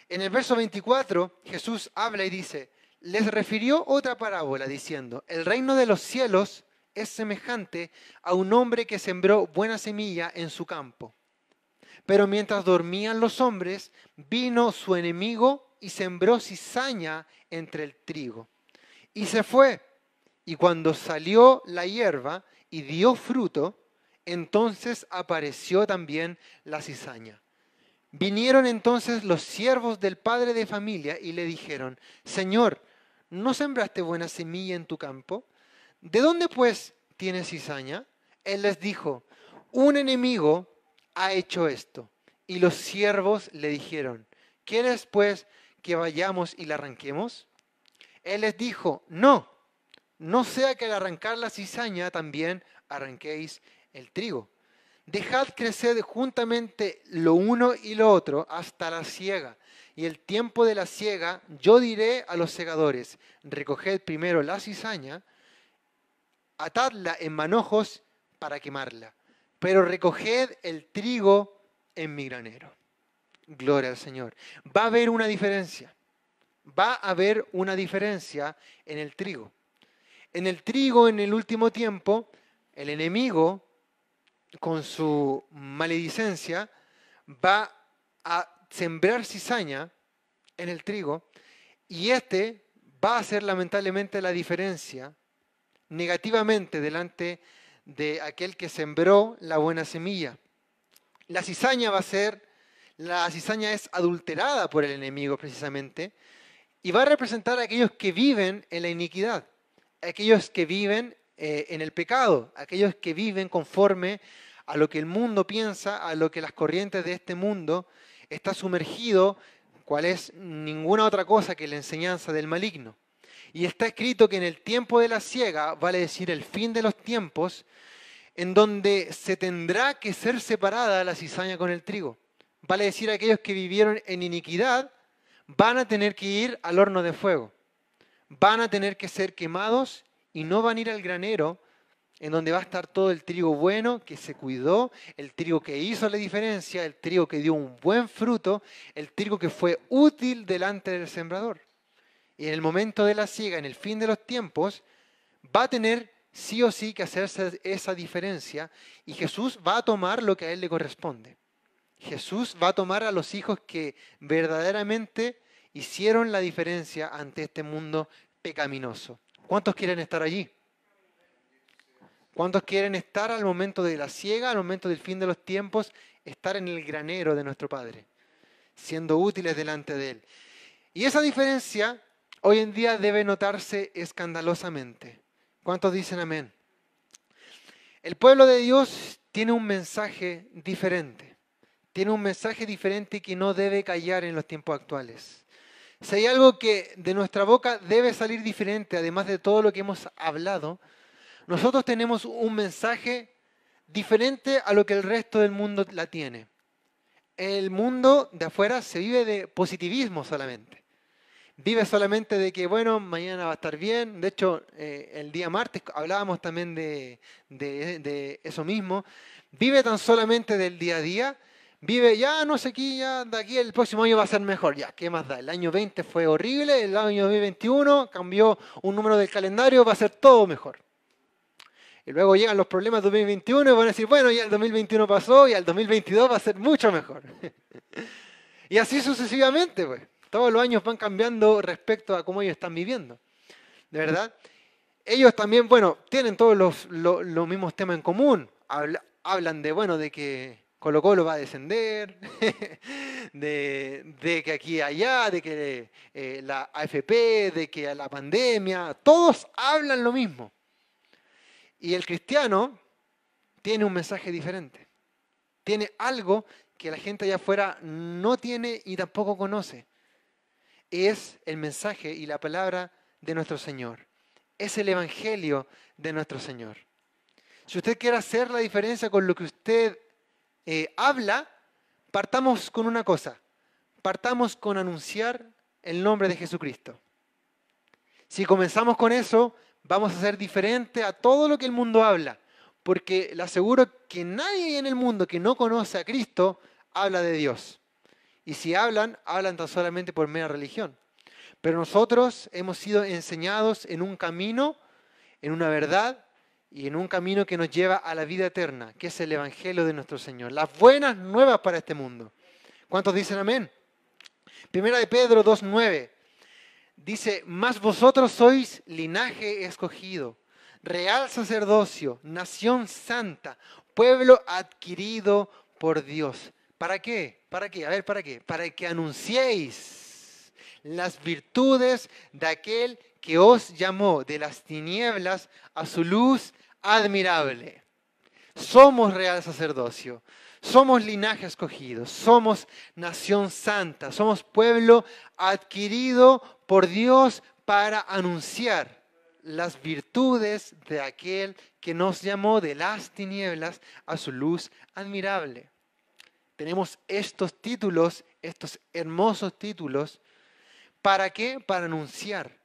S1: En el verso 24, Jesús habla y dice, les refirió otra parábola diciendo, el reino de los cielos es semejante a un hombre que sembró buena semilla en su campo. Pero mientras dormían los hombres, vino su enemigo y sembró cizaña entre el trigo. Y se fue. Y cuando salió la hierba y dio fruto, entonces apareció también la cizaña. Vinieron entonces los siervos del padre de familia y le dijeron, Señor, ¿no sembraste buena semilla en tu campo? ¿De dónde pues tienes cizaña? Él les dijo, un enemigo ha hecho esto. Y los siervos le dijeron, ¿quieres pues que vayamos y la arranquemos? Él les dijo, no sea que al arrancar la cizaña también arranquéis el trigo. Dejad crecer juntamente lo uno y lo otro hasta la siega. Y el tiempo de la siega yo diré a los segadores, recoged primero la cizaña, atadla en manojos para quemarla, pero recoged el trigo en mi granero. Gloria al Señor. Va a haber una diferencia. Va a haber una diferencia en el trigo. En el trigo, en el último tiempo, el enemigo, con su maledicencia, va a sembrar cizaña en el trigo y este va a hacer lamentablemente la diferencia negativamente delante de aquel que sembró la buena semilla. La cizaña es adulterada por el enemigo precisamente y va a representar a aquellos que viven en la iniquidad, aquellos que viven en el pecado, aquellos que viven conforme a lo que el mundo piensa, a lo que las corrientes de este mundo está sumergido, cual es ninguna otra cosa que la enseñanza del maligno. Y está escrito que en el tiempo de la siega, vale decir el fin de los tiempos, en donde se tendrá que ser separada la cizaña con el trigo. Vale decir aquellos que vivieron en iniquidad van a tener que ir al horno de fuego. Van a tener que ser quemados y no van a ir al granero en donde va a estar todo el trigo bueno que se cuidó, el trigo que hizo la diferencia, el trigo que dio un buen fruto, el trigo que fue útil delante del sembrador. Y en el momento de la siega, en el fin de los tiempos, va a tener sí o sí que hacerse esa diferencia y Jesús va a tomar lo que a él le corresponde. Jesús va a tomar a los hijos que verdaderamente hicieron la diferencia ante este mundo pecaminoso. ¿Cuántos quieren estar allí? ¿Cuántos quieren estar al momento de la siega, al momento del fin de los tiempos, estar en el granero de nuestro Padre, siendo útiles delante de Él? Y esa diferencia hoy en día debe notarse escandalosamente. ¿Cuántos dicen amén? El pueblo de Dios tiene un mensaje diferente. Tiene un mensaje diferente que no debe callar en los tiempos actuales. Si hay algo que de nuestra boca debe salir diferente, además de todo lo que hemos hablado, nosotros tenemos un mensaje diferente a lo que el resto del mundo la tiene. El mundo de afuera se vive de positivismo solamente. Vive solamente de que, bueno, mañana va a estar bien. De hecho, el día martes hablábamos también de eso mismo. Vive tan solamente del día a día. Vive, ya no sé aquí, ya de aquí el próximo año va a ser mejor. Ya, ¿qué más da? El año 20 fue horrible, el año 2021 cambió un número del calendario, va a ser todo mejor. Y luego llegan los problemas de 2021 y van a decir, bueno, ya el 2021 pasó y el 2022 va a ser mucho mejor. Y así sucesivamente, pues. Todos los años van cambiando respecto a cómo ellos están viviendo. ¿De verdad? Ellos también, bueno, tienen todos los mismos temas en común. Hablan de, bueno, de que Colo-Colo va a descender, de que aquí y allá, de que la AFP, de que la pandemia, todos hablan lo mismo. Y el cristiano tiene un mensaje diferente. Tiene algo que la gente allá afuera no tiene y tampoco conoce. Es el mensaje y la palabra de nuestro Señor. Es el evangelio de nuestro Señor. Si usted quiere hacer la diferencia con lo que usted habla, partamos con una cosa. Partamos con anunciar el nombre de Jesucristo. Si comenzamos con eso, vamos a ser diferente a todo lo que el mundo habla, porque le aseguro que nadie en el mundo que no conoce a Cristo habla de Dios. Y si hablan, hablan tan solamente por mera religión. Pero nosotros hemos sido enseñados en un camino, en una verdad y en un camino que nos lleva a la vida eterna, que es el Evangelio de nuestro Señor. Las buenas nuevas para este mundo. ¿Cuántos dicen amén? Primera de Pedro 2:9. Dice, mas vosotros sois linaje escogido, real sacerdocio, nación santa, pueblo adquirido por Dios. ¿Para qué? ¿Para qué? A ver, ¿para qué? Para que anunciéis las virtudes de aquel que os llamó de las tinieblas a su luz admirable. Somos real sacerdocio. Somos linaje escogido, somos nación santa, somos pueblo adquirido por Dios para anunciar las virtudes de aquel que nos llamó de las tinieblas a su luz admirable. Tenemos estos títulos, estos hermosos títulos, ¿para qué? Para anunciar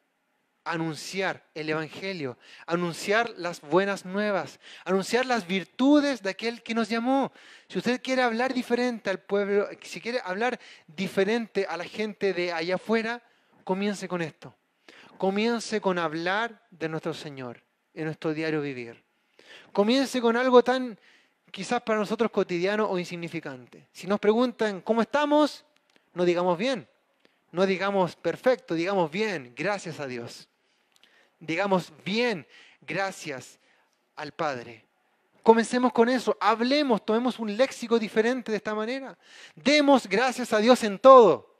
S1: el Evangelio, anunciar las buenas nuevas, anunciar las virtudes de aquel que nos llamó. Si usted quiere hablar diferente al pueblo, si quiere hablar diferente a la gente de allá afuera, comience con esto. Comience con hablar de nuestro Señor en nuestro diario vivir. Comience con algo tan quizás para nosotros cotidiano o insignificante. Si nos preguntan cómo estamos, no digamos bien, no digamos perfecto, digamos bien, gracias a Dios. Digamos bien, gracias al Padre. Comencemos con eso, hablemos, tomemos un léxico diferente de esta manera. Demos gracias a Dios en todo.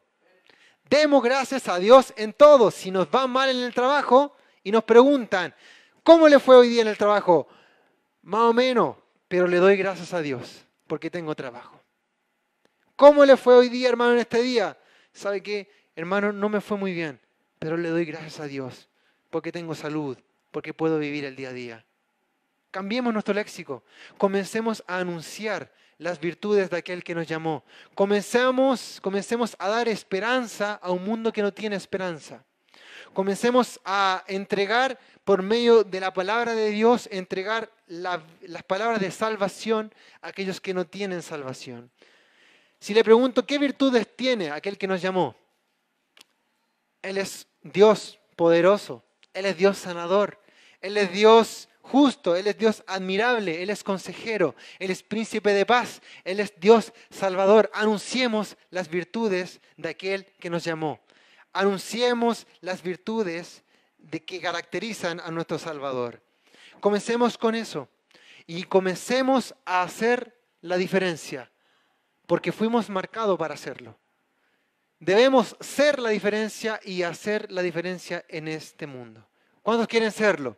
S1: Demos gracias a Dios en todo. Si nos va mal en el trabajo y nos preguntan, ¿cómo le fue hoy día en el trabajo? Más o menos, pero le doy gracias a Dios porque tengo trabajo. ¿Cómo le fue hoy día, hermano, en este día? ¿Sabe qué? Hermano, no me fue muy bien, pero le doy gracias a Dios porque tengo salud, porque puedo vivir el día a día. Cambiemos nuestro léxico. Comencemos a anunciar las virtudes de aquel que nos llamó. Comencemos a dar esperanza a un mundo que no tiene esperanza. Comencemos a entregar por medio de la palabra de Dios, entregar las palabras de salvación a aquellos que no tienen salvación. Si le pregunto, ¿qué virtudes tiene aquel que nos llamó? Él es Dios poderoso, Él es Dios sanador, Él es Dios justo, Él es Dios admirable, Él es consejero, Él es príncipe de paz, Él es Dios salvador. Anunciemos las virtudes de aquel que nos llamó. Anunciemos las virtudes que caracterizan a nuestro Salvador. Comencemos con eso y comencemos a hacer la diferencia, porque fuimos marcados para hacerlo. Debemos ser la diferencia y hacer la diferencia en este mundo. ¿Cuántos quieren serlo?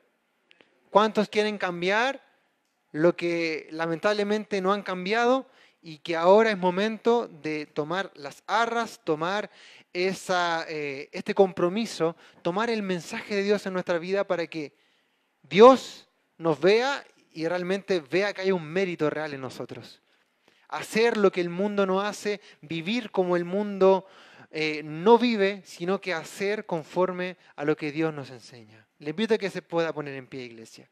S1: ¿Cuántos quieren cambiar lo que lamentablemente no han cambiado y que ahora es momento de tomar las arras, tomar este compromiso, tomar el mensaje de Dios en nuestra vida para que Dios nos vea y realmente vea que hay un mérito real en nosotros? Hacer lo que el mundo no hace, vivir como el mundo no vive, sino que hacer conforme a lo que Dios nos enseña. Le invito a que se pueda poner en pie, iglesia.